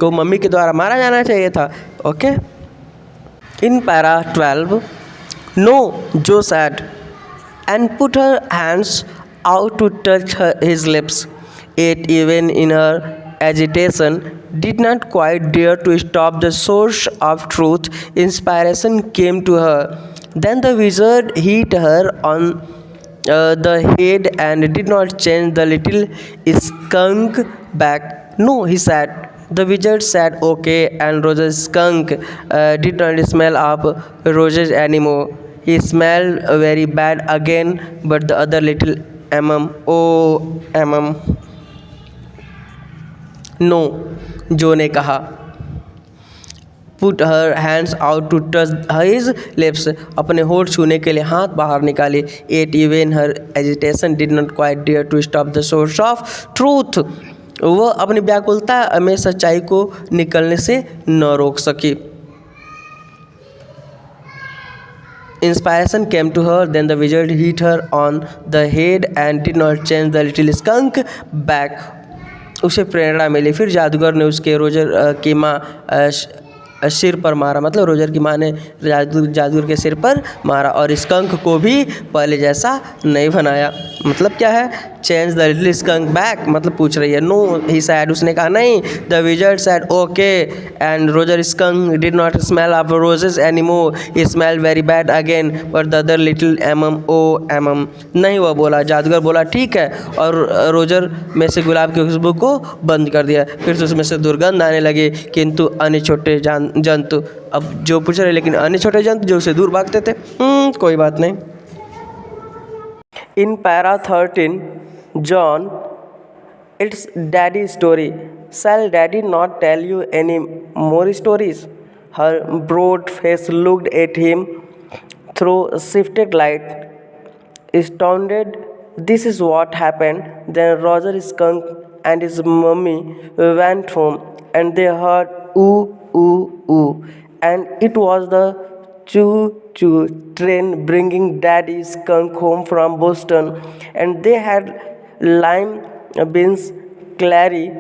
को मम्मी के द्वारा मारा जाना चाहिए था। ओके, इन पैरा 12 नो जो sad and put her hands out to touch his lips. Yet even in her agitation, did not quite dare to stop the source of truth. Inspiration came to her. Then the wizard hit her on the head and did not change the little skunk back. No, he said. The wizard said okay, and Roger's skunk did not smell of roses anymore. He smelled very bad again, but the other little No, जो ने कहा। Put her hands out to touch his lips. अपने होठ छूने के लिए हाथ बाहर निकाले। Yet even her agitation did not quite dare to stop the source of truth. वह अपनी व्याकुलता में सच्चाई को निकलने से न रोक सकी। Inspiration came to her. Then the wizard hit her on the head and did not change the little skunk back. उसे प्रेरणा मिली। फिर जादूगर ने उसके रोजर की माँ सिर पर मारा, मतलब रोजर की माँ ने जादूगर के सिर पर मारा और स्कंक को भी पहले जैसा नहीं बनाया। मतलब क्या है, change the little skunk back, मतलब पूछ रही है। नो ही सैड, उसने कहा नहीं। The wizard sad okay, and Roger skunk did not smell of roses anymore, he smell very bad again, but the other little नहीं, वह बोला, जादूगर बोला ठीक है, और रोजर में से गुलाब की खुशबू को बंद कर दिया। फिर तो उसमें से दुर्गंध आने लगी, किंतु अन्य छोटे जंतु, अब जो पूछ रहे, लेकिन अन्य छोटे जंतु जो उसे दूर भागते थे। कोई बात नहीं। In para 13, John, it's daddy story. Shall daddy not tell you any more stories? Her broad face looked at him through shifted light, astounded. This is what happened. Then Roger Skunk and his mummy went home, and they heard ooh, ooh, ooh. And it was the choo-choo train bringing Daddy Skunk home from Boston, and they had lime beans, clary,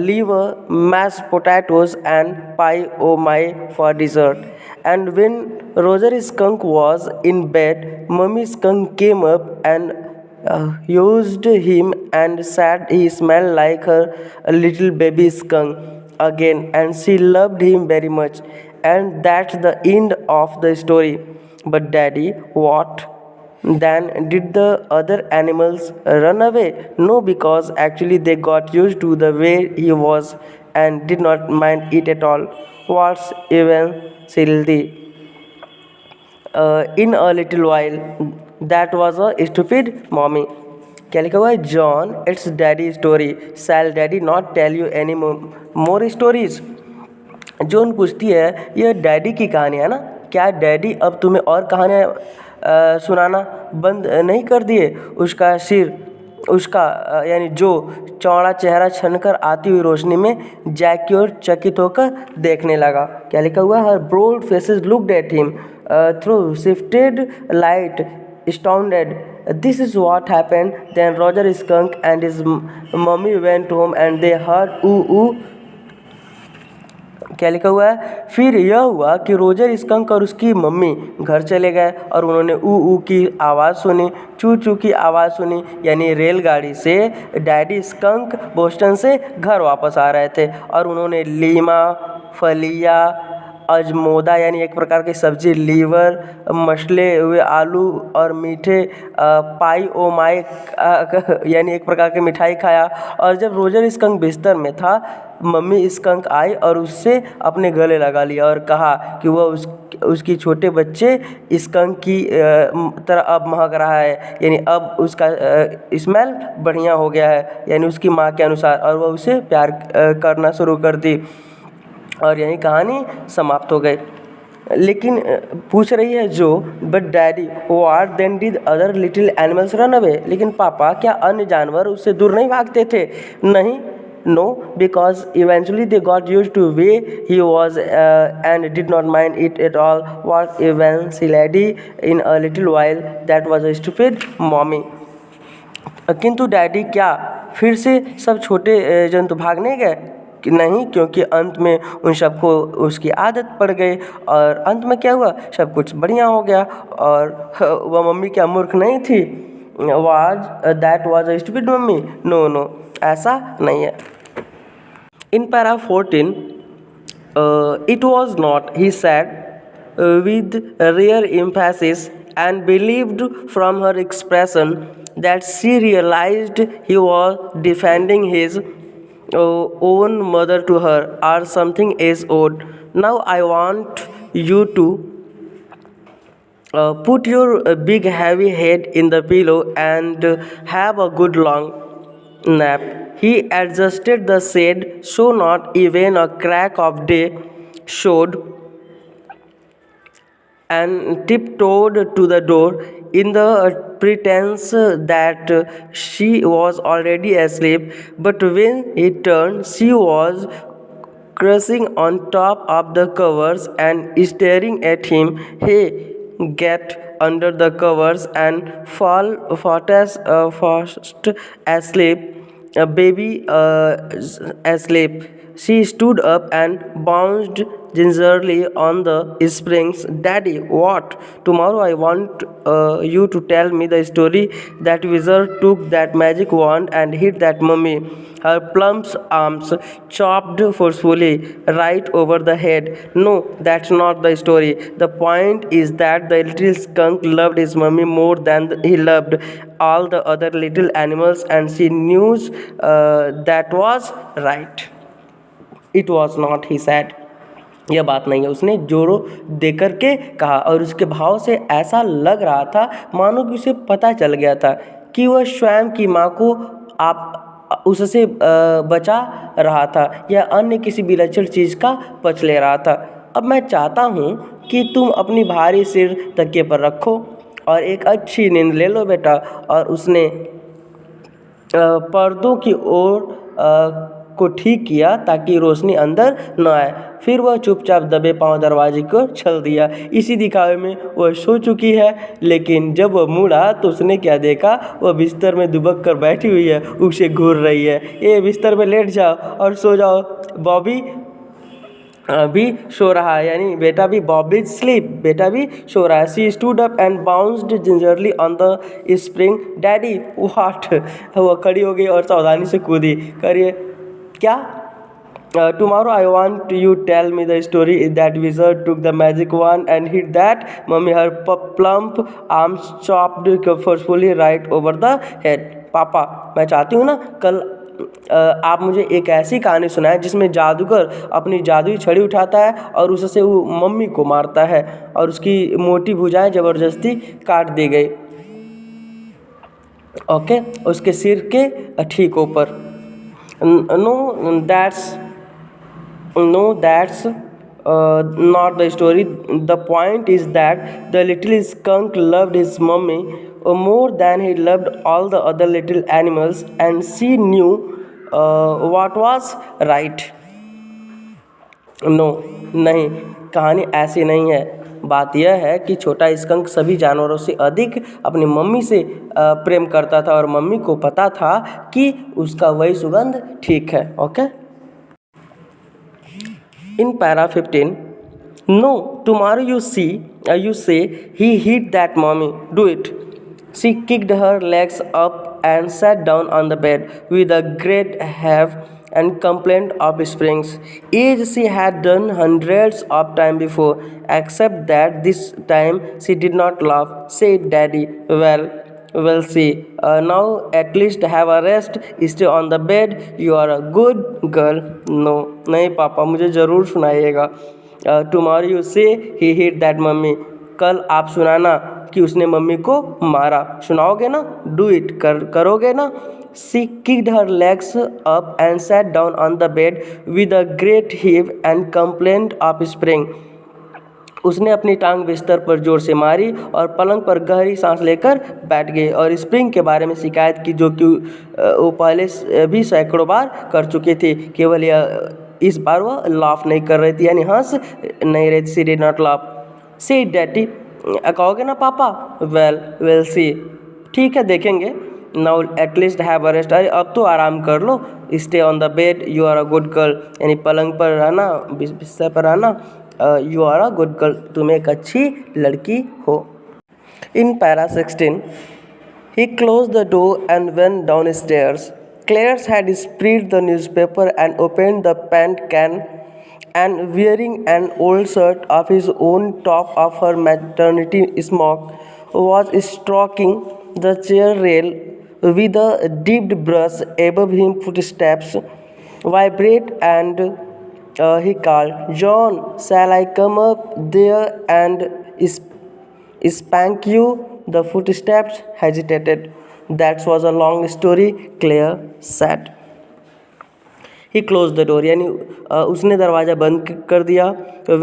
liver, mashed potatoes, and pie oh my for dessert. And when Roger Skunk was in bed, Mummy Skunk came up and used him and said he smelled like her little baby skunk again, and she loved him very much. And that's the end of the story. But Daddy, what? Then did the other animals run away? No, because actually they got used to the way he was and did not mind it at all. What's even silly? In a little while, that was a stupid mommy. क्या लिखा हुआ है? John, it's daddy story, shall daddy not tell you any more stories. John पूछती है, यह daddy की कहानी है ना, क्या डैडी अब तुम्हें और कहानियाँ सुनाना बंद नहीं कर दिए? उसका सिर, उसका यानी जो चौड़ा चेहरा छनकर आती हुई रोशनी में जैक की ओर चकित होकर देखने लगा। क्या लिखा हुआ है? Her broad faces looked at him through shifted light, astounded. This is what happened. Then Roger Skunk and his mummy went home and they heard ooh ooh. क्या लिखा हुआ है? फिर यह हुआ कि रोजर स्कंक और उसकी मम्मी घर चले गए और उन्होंने ऊ ऊ की आवाज़ सुनी, चू चू की आवाज़ सुनी, यानी रेलगाड़ी से डैडी स्कंक बोस्टन से घर वापस आ रहे थे और उन्होंने लीमा, फलिया अजमोदा यानी एक प्रकार की सब्जी, लीवर, मसले हुए आलू और मीठे पाई ओ माई यानी एक प्रकार की मिठाई खाया। और जब रोजर स्कंक बिस्तर में था, मम्मी स्कंक आई और उससे अपने गले लगा लिया और कहा कि वह उसकी छोटे बच्चे स्कंक की तरह अब महक रहा है, यानी अब उसका स्मेल बढ़िया हो गया है, यानी उसकी माँ के अनुसार, और वह उसे प्यार करना शुरू कर दी। और यही कहानी समाप्त हो गई। लेकिन पूछ रही है Jo, but daddy what then did other little animals run away? लेकिन पापा, क्या अन्य जानवर उससे दूर नहीं भागते थे? नहीं, no, because eventually they got used to way he was and did not mind it at all. What eventually in a little while that was a stupid mommy. किंतु डैडी क्या फिर से सब छोटे जंतु भागने गए? कि नहीं, क्योंकि अंत में उन सबको उसकी आदत पड़ गई और अंत में क्या हुआ, सब कुछ बढ़िया हो गया। और वह मम्मी क्या मूर्ख नहीं थी? That was a stupid mommy? No no, ऐसा नहीं है। In para 14, it was not, he said with rare emphasis, and believed from her expression that she realized he was defending his own mother to her, or something is owed. Now I want you to put your big heavy head in the pillow and have a good long nap. He adjusted the shade so not even a crack of day showed, and tiptoed to the door in the pretense that she was already asleep. But when he turned, she was crouching on top of the covers and staring at him. Hey, get under the covers and fall fast asleep, baby, asleep. She stood up and bounced gingerly on the springs. Daddy, what? Tomorrow I want you to tell me the story that wizard took that magic wand and hit that mummy. Her plump arms chopped forcefully right over the head. No, that's not the story. The point is that the little skunk loved his mummy more than he loved all the other little animals, and she knew that was right. It was not, he said. यह बात नहीं है, उसने जोरों दे कर के कहा, और उसके भाव से ऐसा लग रहा था मानो कि उसे पता चल गया था कि वह स्वयं की माँ को उससे बचा रहा था या अन्य किसी विलक्षण चीज़ का पच ले रहा था। अब मैं चाहता हूँ कि तुम अपनी भारी सिर तकिए पर रखो और एक अच्छी नींद ले लो बेटा। और उसने पर्दों की ओर को ठीक किया ताकि रोशनी अंदर न आए। फिर वह चुपचाप दबे पांव दरवाजे को चल दिया। इसी दिखावे में वह सो चुकी है, लेकिन जब वह मुड़ा तो उसने क्या देखा, वह बिस्तर में दुबक कर बैठी हुई है, उसे घूर रही है। ये बिस्तर में लेट जाओ और सो जाओ, बॉबी भी सो रहा है, यानी बेटा भी, बॉबी स्लीप, बेटा भी सो रहा है। सी stood up and bounced gingerly on the spring. Daddy what? वह खड़ी हो गई और सावधानी से कूदी। करिए क्या? Tomorrow I want you tell me the story that wizard took the magic wand and hit that mummy. Her plump arms chopped forcefully right over the head. पापा, मैं चाहती हूँ ना कल आप मुझे एक ऐसी कहानी सुनाएं जिसमें जादूगर अपनी जादुई छड़ी उठाता है और उससे वो मम्मी को मारता है और उसकी मोटी भुजाएं ज़बरदस्ती काट दी गई। ओके, उसके सिर के ठीक ऊपर। No, that's not the story. The point is that the little skunk loved his mummy more than he loved all the other little animals, and she knew what was right. No, नहीं, कहानी ऐसी नहीं है। बात यह है कि छोटा स्कंक सभी जानवरों से अधिक अपनी मम्मी से प्रेम करता था और मम्मी को पता था कि उसका वही सुगंध ठीक है। Okay, in para 15, no, tomorrow you say he hit that mummy, do it. She kicked her legs up and sat down on the bed with a great heave. and complained of springs, as she had done hundreds of times before, except that this time she did not laugh. Said Daddy, well, see, now at least have a rest. Stay on the bed. You are a good girl. No, नहीं पापा, मुझे ज़रूर सुनाइएगा. Tomorrow you say he hit that mummy. कल आप सुनाना कि उसने mummy को मारा. सुनाओगे ना? Do it. करोगे ना? She kicked her legs up and sat down on the bed with a great heave and complained of spring. उसने अपनी टांग बिस्तर पर जोर से मारी और पलंग पर गहरी सांस लेकर बैठ गई और स्प्रिंग के बारे में शिकायत की, जो कि वो पहले भी सैकड़ों बार कर चुकी थी. केवल इस बार वह लाफ नहीं कर रही थी, यानी हंस नहीं रही थी. She did not laugh. See daddy, कहोगे ना पापा? वेल सी, ठीक है देखेंगे. Now at least have a rest. अरे अब तो आराम कर लो. Stay on the bed. You are a good girl, यानी पलंग पर रहना, बिस्तर पर रहना. You are a good girl, तुम एक अच्छी लड़की हो. In para 16, he closed the door and went downstairs. Claire had spread the newspaper and opened the paint can, and wearing an old shirt of his own top of her maternity smock, was stroking the chair rail with a dipped brush. Above him footsteps vibrate, and he called, "John, shall I come up there and spank you?" The footsteps hesitated. That was a long story, Claire said. He closed the door, यानी उसने दरवाज़ा बंद कर दिया.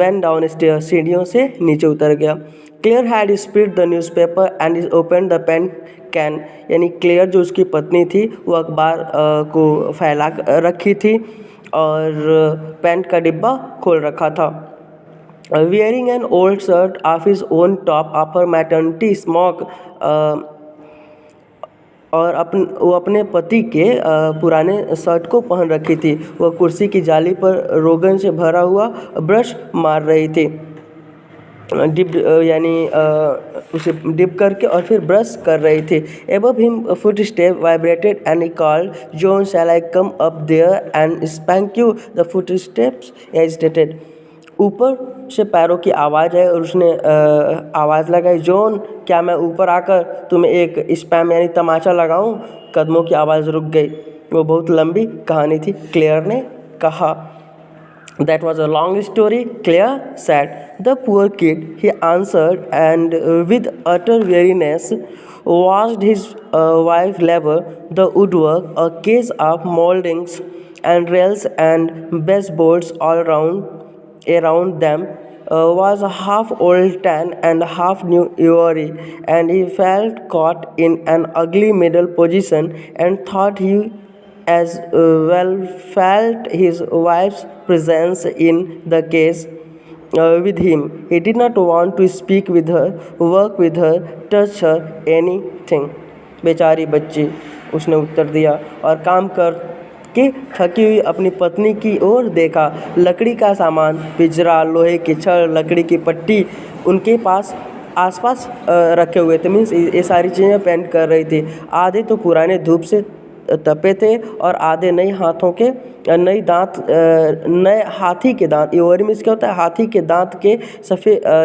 Went downstairs, सीढ़ियों से नीचे उतर गया. Claire had spread the newspaper and opened the pen can, यानी क्लेयर जो उसकी पत्नी थी वो अखबार को फैला रखी थी और पेंट का डिब्बा खोल रखा था. Wearing an old shirt of his own top of her maternity smock, और वो अपने पति के पुराने शर्ट को पहन रखी थी. वह कुर्सी की जाली पर रोगन से भरा हुआ ब्रश मार रही थी. डिप यानी उसे डिप करके और फिर ब्रश कर रही थी. Above him footsteps vibrated and he called, "John, shall I come up there and spank you?" The footsteps hesitated. ऊपर से पैरों की आवाज़ है और उसने आवाज़ लगाई, "जॉन, क्या मैं ऊपर आकर तुम्हें एक स्पैम यानी तमाचा लगाऊं?" कदमों की आवाज़ रुक गई. वो बहुत लंबी कहानी थी, क्लेयर ने कहा. That was a long story, Claire said. The poor kid, he answered, and with utter weariness watched his wife labor the woodwork, a case of moldings and rails and baseboards all around them was half old tan and half new ivory, and he felt caught in an ugly middle position and thought he as well felt his wife's presence in the case with him. He did not want to speak with her, work with her, touch her, anything. बेचारी बच्ची, उसने उत्तर दिया और काम कर के थकी हुई अपनी पत्नी की ओर देखा. लकड़ी का सामान, पिंजरा, लोहे की छड़, लकड़ी की पट्टी उनके पास आसपास रखे हुए थे. मीन्स ये सारी चीज़ें पेंट कर रही थी. आधे तो पुराने धूप से तपे थे और आधे नए हाथी के दांत, इवोरी मीन्स क्या होता है, हाथी के दांत के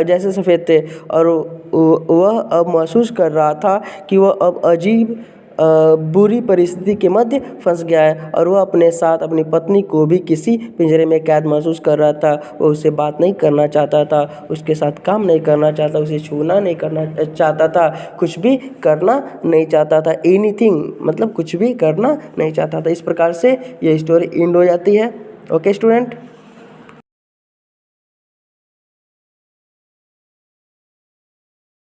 जैसे सफ़ेद थे. और वह अब महसूस कर रहा था कि वह अब अजीब बुरी परिस्थिति के मध्य फंस गया है और वह अपने साथ अपनी पत्नी को भी किसी पिंजरे में कैद महसूस कर रहा था. वो उससे बात नहीं करना चाहता था, उसके साथ काम नहीं करना चाहता, उसे छूना नहीं करना चाहता था, कुछ भी करना नहीं चाहता था. एनीथिंग मतलब कुछ भी करना नहीं चाहता था. इस प्रकार से ये स्टोरी एंड हो जाती है. Okay student.